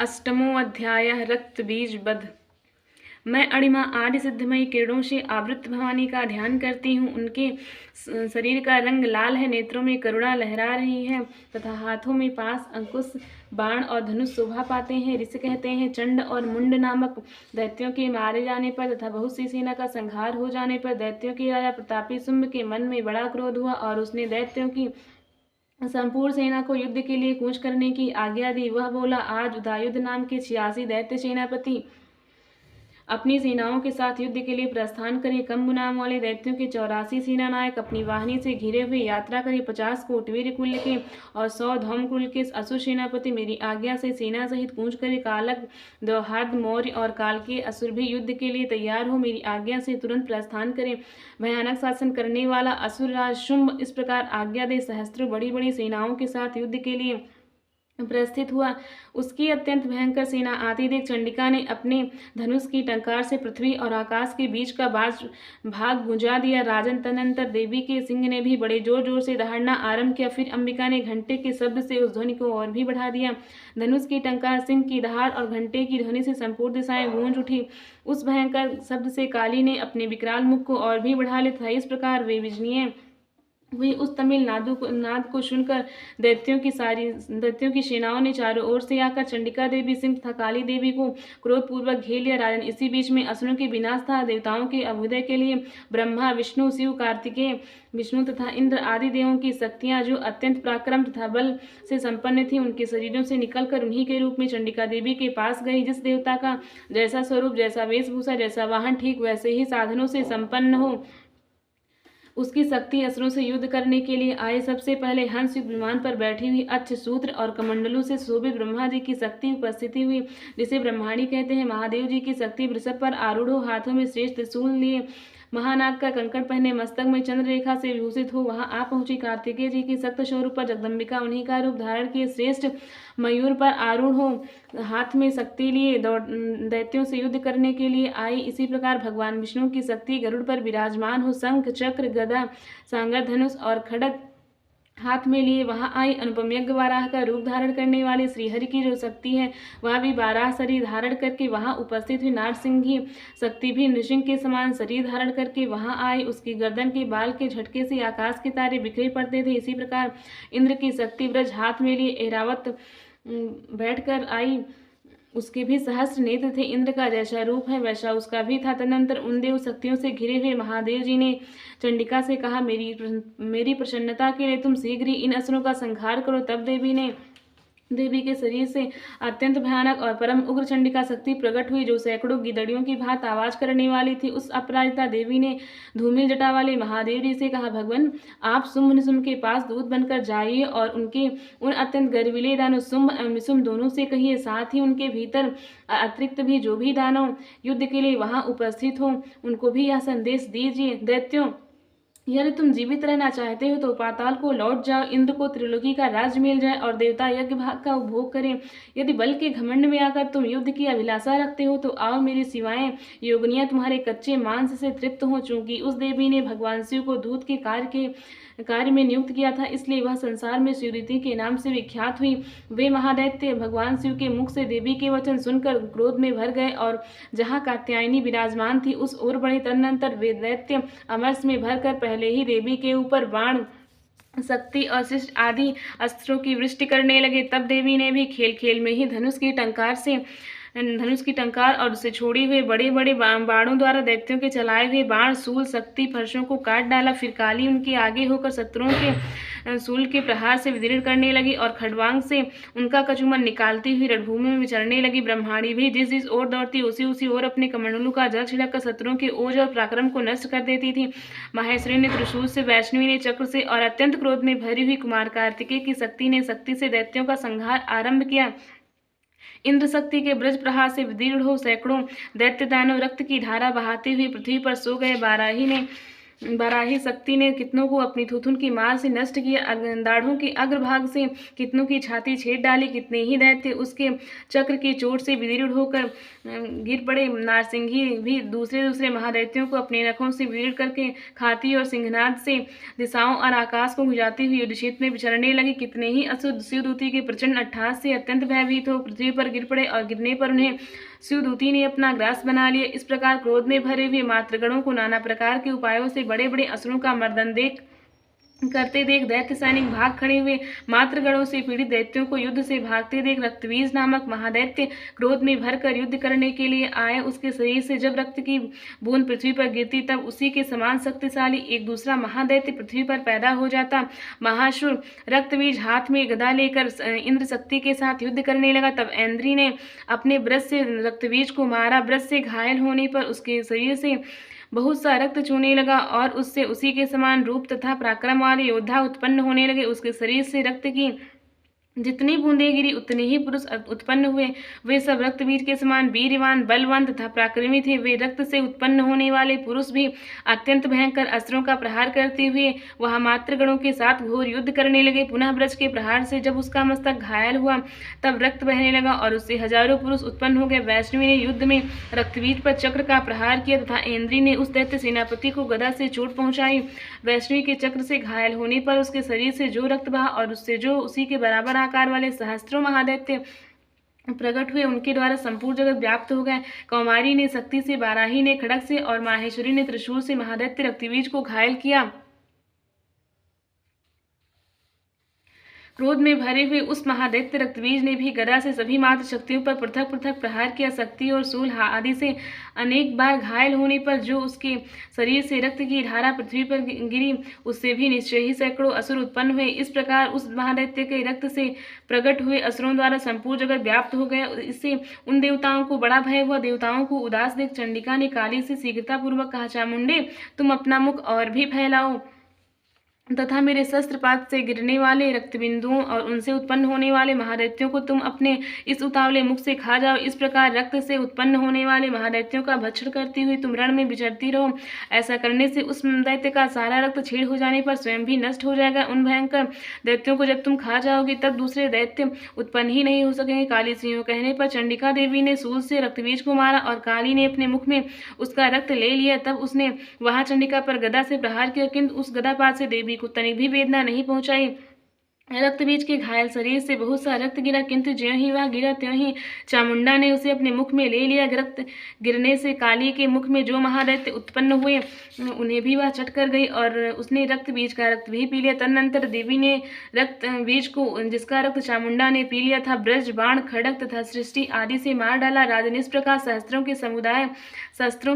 अष्टमो अध्याय रक्तबीजवध। मैं अणिमा आदि सिद्धमयी किरणों से आवृत भवानी का ध्यान करती हूँ। उनके शरीर का रंग लाल है, नेत्रों में करुणा लहरा रही है तथा हाथों में पास, अंकुश, बाण और धनुष शोभा पाते हैं। ऋषि कहते हैं, चंड और मुंड नामक दैत्यों के मारे जाने पर तथा बहुत सी सेना का संहार हो जाने पर दैत्यों के राजा प्रतापी शुंभ के मन में बड़ा क्रोध हुआ और उसने दैत्यों की संपूर्ण सेना को युद्ध के लिए कूच करने की आज्ञा दी। वह बोला, आज उदयुद्ध नाम के 86 दैत्य सेनापति अपनी सेनाओं के साथ युद्ध के लिए प्रस्थान करें। कम्बु नाम वाले दैत्यों के 84 सेना नायक अपनी वाहिनी से घिरे हुए यात्रा करें। 50 कोटवीर कुल के और 100 धौम कुल के असुर सेनापति मेरी आज्ञा से सेना सहित कूच करे। कालक, द्यौहार्द, मौर्य और काल के असुर भी युद्ध के लिए तैयार हो मेरी आज्ञा से तुरंत प्रस्थान करें। भयानक शासन करने वाला असुर राज शुंभ इस प्रकार आज्ञा दे सहस्त्रों बड़ी बड़ी सेनाओं के साथ युद्ध के लिए प्रस्थित हुआ। उसकी अत्यंत भयंकर सेना आती देख चंडिका ने अपने धनुष की टंकार से पृथ्वी और आकाश के बीच का भाग गुंजा दिया। राजन तदनंतर देवी के सिंह ने भी बड़े जोर जोर से दहाड़ना आरंभ किया। फिर अंबिका ने घंटे के शब्द से उस ध्वनि को और भी बढ़ा दिया। धनुष की टंकार, सिंह की दहाड़ और घंटे की ध्वनि से संपूर्ण दिशाएं गूंज उठी। उस भयंकर शब्द से काली ने अपने विकराल मुख को और भी बढ़ा लिया था। इस प्रकार वे विजनीय हुई। उस तमिल नाद को सुनकर दैत्यों की सेनाओं ने चारों ओर से आकर चंडिका देवी, सिंह तथा काली देवी को क्रोधपूर्वक घेर लिया। राजन, इसी बीच में असुरों के विनाश था। देवताओं के अभ्युदय के लिए ब्रह्मा, विष्णु, शिव, कार्तिकेय, विष्णु तथा इंद्र आदि देवों की शक्तियां जो अत्यंत पराक्रम तथा बल से संपन्न थी, उनके शरीरों से निकलकर उन्हीं के रूप में चंडिका देवी के पास गई। जिस देवता का जैसा स्वरूप, जैसा वेशभूषा, जैसा वाहन, ठीक वैसे ही साधनों से संपन्न हो, उसकी शक्ति असुरों से युद्ध करने के लिए आए। सबसे पहले हंस युक्त विमान पर बैठी हुई अच्छ सूत्र और कमंडलों से शोभित ब्रह्मा जी की शक्ति उपस्थिति हुई, जिसे ब्रह्माणी कहते हैं। महादेव जी की शक्ति वृषभ पर आरूढ़ हो, हाथों में श्रेष्ठ त्रिशूल लिए, महानाग का कंकण पहने, मस्तक में चंद्र रेखा से विभूषित हो वहां आ पहुंची। कार्तिकेय जी की सख्त स्वरूप पर जगदम्बिका उन्हीं का रूप धारण किए श्रेष्ठ मयूर पर आरूढ़ हो, हाथ में शक्ति लिए दैत्यों से युद्ध करने के लिए आई। इसी प्रकार भगवान विष्णु की शक्ति गरुड़ पर विराजमान हो, शंख, चक्र, गदा, सांगर, धनुष और खड्ग हाथ में लिए वहां आई। अनुपम यज्ञ वाराह का रूप धारण करने वाले श्रीहरि की जो शक्ति है, वह भी 12 शरीर धारण करके वहां उपस्थित हुई। नारसिंह की शक्ति भी नृसिंह के समान शरीर धारण करके वहां आई। उसकी गर्दन के बाल के झटके से आकाश के तारे बिखरे पड़ते थे। इसी प्रकार इंद्र की शक्ति ब्रज हाथ में लिए ऐरावत बैठकर आई। उसके भी सहस्त्र नेत्र थे। इंद्र का जैसा रूप है वैसा उसका भी था। तदनंतर उन देव शक्तियों से घिरे हुए महादेव जी ने चंडिका से कहा, मेरी प्रसन्नता के लिए तुम शीघ्र ही इन असुरों का संहार करो। तब देवी के शरीर से अत्यंत भयानक और परम उग्र चंडिका शक्ति प्रकट हुई, जो सैकड़ों गिदड़ियों की भांति आवाज करने वाली थी। उस अपराजिता देवी ने धूमिल जटा वाले महादेव जी से कहा, भगवान, आप शुंभ निशुंभ के पास दूत बनकर जाइए और उन अत्यंत गर्विले दानव शुंभ एवं निशुंभ दोनों से कहिए, साथ ही उनके भीतर अतिरिक्त भी जो भी दानव युद्ध के लिए वहां उपस्थित हो, उनको भी यह संदेश दीजिए। दैत्यों, यदि तुम जीवित रहना चाहते हो तो पाताल को लौट जाओ, इंद्र को त्रिलोकी का राज्य मिल जाए और देवता यज्ञ भाग का उपभोग करें। यदि बल के घमंड में आकर तुम युद्ध की अभिलाषा रखते हो तो आओ, मेरी सिवाएं योगनियां तुम्हारे कच्चे मांस से तृप्त हो। चूंकि उस देवी ने भगवान शिव को दूत के कार्य में नियुक्त किया था, इसलिए वह संसार में शिवरीति के नाम से विख्यात हुई। वे महादैत्य भगवान शिव के मुख से देवी के वचन सुनकर क्रोध में भर गए और जहाँ कात्यायनी विराजमान थी उस ओर बढ़े। तदनंतर वे दैत्य अमरस में भरकर पहले ही देवी के ऊपर बाण, शक्ति और शिष्ट आदि अस्त्रों की वृष्टि करने लगे। तब देवी ने भी खेल खेल में ही धनुष की टंकार और उसे छोड़ी हुए बड़े बड़े बाणों द्वारा दैत्यों के चलाए हुए बाण, शूल, शक्ति फर्शों को काट डाला। फिर काली उनके आगे होकर शत्रुओं के शूल के प्रहार से विदीर्ण करने लगी और खड्वांग से उनका कचुमन निकालती हुई रणभूमि में विचरने लगी। ब्रह्माणी भी जिस जिस ओर दौड़ती उसी ओर अपने कमंडलों का जल छिड़क कर शत्रुओं के ओज और पराक्रम को नष्ट कर देती थी। माहेश्वरी ने त्रिशूल से, वैष्णवी ने चक्र से और अत्यंत क्रोध में भरी हुई कुमार कार्तिकेय की शक्ति ने शक्ति से दैत्यों का संहार आरंभ किया। इंद्र शक्ति के ब्रज प्रहार से विदीर्ण हो सैकड़ों दैत्य दानव रक्त की धारा बहाते हुए पृथ्वी पर सो गए। बाराही ने बाराही शक्ति ने कितनों को अपनी थुथुन की मार से नष्ट किया, दाढ़ों के अग्रभाग से कितनों की छाती छेद डाली। कितने ही दैत्य उसके चक्र की चोट से विदीर्ण होकर गिर पड़े। नारसिंही भी दूसरे दूसरे महादैत्यों को अपने नखों से विदीर्ण करके खाती और सिंहनाद से दिशाओं और आकाश को गुंजाती हुई युद्ध क्षेत्र में विचरने लगी। कितने ही असुर शिवदूती के प्रचंड अट्टहास से अत्यंत भयभीत हो पृथ्वी पर गिर पड़े और गिरने पर उन्हें शिवदूती ने अपना ग्रास बना लिया। इस प्रकार क्रोध में भरे हुए मातृगणों को नाना प्रकार के उपायों से बड़े बड़े असुरों का मर्दन करते देख दैत्य सैनिक भाग खड़े हुए। मातृगणों से पीड़ित दैत्यों को युद्ध से भागते देख रक्तबीज नामक महादैत्य क्रोध में भरकर युद्ध करने के लिए आए। उसके शरीर से जब रक्त की बूंद पृथ्वी पर गिरती तब उसी के समान शक्तिशाली एक दूसरा महादैत्य पृथ्वी पर पैदा हो जाता। महाशुर रक्तबीज हाथ में गदा लेकर इंद्र शक्ति के साथ युद्ध करने लगा। तब ऐन्द्री ने अपने ब्रश से रक्तबीज को मारा। ब्रश से घायल होने पर उसके शरीर से बहुत सा रक्त चूने लगा और उससे उसी के समान रूप तथा पराक्रम वाले योद्धा उत्पन्न होने लगे। उसके शरीर से रक्त की जितनी बूंदें गिरी उतने ही पुरुष उत्पन्न हुए। वे सब रक्तबीज के समान वीरवान, बलवान तथा पराक्रमी थे। वे रक्त से उत्पन्न होने वाले पुरुष भी अत्यंत भयंकर अस्त्रों का प्रहार करते हुए वह मातृगणों के साथ घोर युद्ध करने लगे। पुनः ब्रज के प्रहार से जब उसका मस्तक घायल हुआ तब रक्त बहने लगा और उससे हजारों पुरुष उत्पन्न हो गए। वैष्णवी ने युद्ध में रक्तबीज पर चक्र का प्रहार किया तथा ऐन्द्री ने उस दैत्य सेनापति को गदा से चोट पहुंचाई। वैष्णवी के चक्र से घायल होने पर उसके शरीर से जो रक्त बहा और उससे जो उसी के बराबर आकार वाले सहस्त्रों महादैत्य प्रकट हुए उनके द्वारा संपूर्ण जगत व्याप्त हो गए। कौमारी ने शक्ति से, बाराही ने खड़ग से और माहेश्वरी ने त्रिशूल से महादैत्य रक्तबीज को घायल किया। क्रोध में भरे हुए उस महादैत्य रक्तबीज ने भी गदा से सभी मात्र शक्तियों पर पृथक पृथक प्रहार किया। शक्ति और शूल आदि से अनेक बार घायल होने पर जो उसके शरीर से रक्त की धारा पृथ्वी पर गिरी उससे भी निश्चय ही सैकड़ों असुर उत्पन्न हुए। इस प्रकार उस महादैत्य के रक्त से प्रकट हुए असुरों द्वारा संपूर्ण जगत व्याप्त हो गए। इससे उन देवताओं को बड़ा भय हुआ। देवताओं को उदास देख चंडिका ने काली से शीघ्रतापूर्वक कहा, चामुंडे तुम अपना मुख और भी फैलाओ तथा मेरे शस्त्रपात से गिरने वाले रक्तबिंदुओं और उनसे उत्पन्न होने वाले महादैत्यों को तुम अपने इस उतावले मुख से खा जाओ। इस प्रकार रक्त से उत्पन्न होने वाले महादैत्यों का भक्षण करती हुई तुम रण में विचरती रहो। ऐसा करने से उस दैत्य का सारा रक्त छीड़ हो जाने पर स्वयं भी नष्ट हो जाएगा। उन भयंकर दैत्यों को जब तुम खा जाओगी तब दूसरे दैत्य उत्पन्न ही नहीं हो सकेंगे। काली सिंह कहने पर चंडिका देवी ने सूल से रक्तबीज को मारा और काली ने अपने मुख में उसका रक्त ले लिया। तब उसने वहां चंडिका पर गदा से प्रहार किया, किंतु उस गदापात से देवी को तनिक भी वेदना नहीं पहुंचाई। रक्तबीज के घायल शरीर से बहुत सा रक्त गिरा, किंतु ज्यों ही वह गिरा त्यों ही चामुंडा ने उसे अपने मुख में ले लिया। रक्त गिरने से काली के मुख में जो महादैत्य उत्पन्न हुए उन्हें भी वह चट कर गई और उसने रक्तबीज का रक्त भी पी लिया। तदनंतर देवी ने रक्तबीज को, जिसका रक्त चामुंडा ने पी लिया था, ब्रज, बाण, खड़ग तथा सृष्टि आदि से मार डाला। राजन इस प्रकार शस्त्रों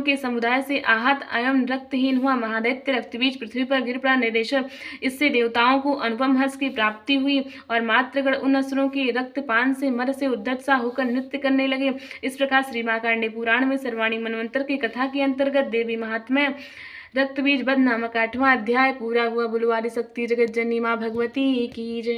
के समुदाय से आहत एवं रक्तहीन हुआ महादैत्य रक्तबीज पृथ्वी पर गिर पड़ा। निर्देशक इससे देवताओं को अनुपम हर्ष की प्राप्ति हुई और मातृगण उन असुरों के रक्तपान से मर से उद्धत सा होकर नृत्य करने लगे। इस प्रकार श्री मार्कंडेय पुराण में सर्वाणी मनवंतर की कथा के अंतर्गत देवी महात्म्य रक्तबीज वध नामक 8वां अध्याय पूरा हुआ। बोलो आदि शक्ति जगत जननी मां भगवती की जय।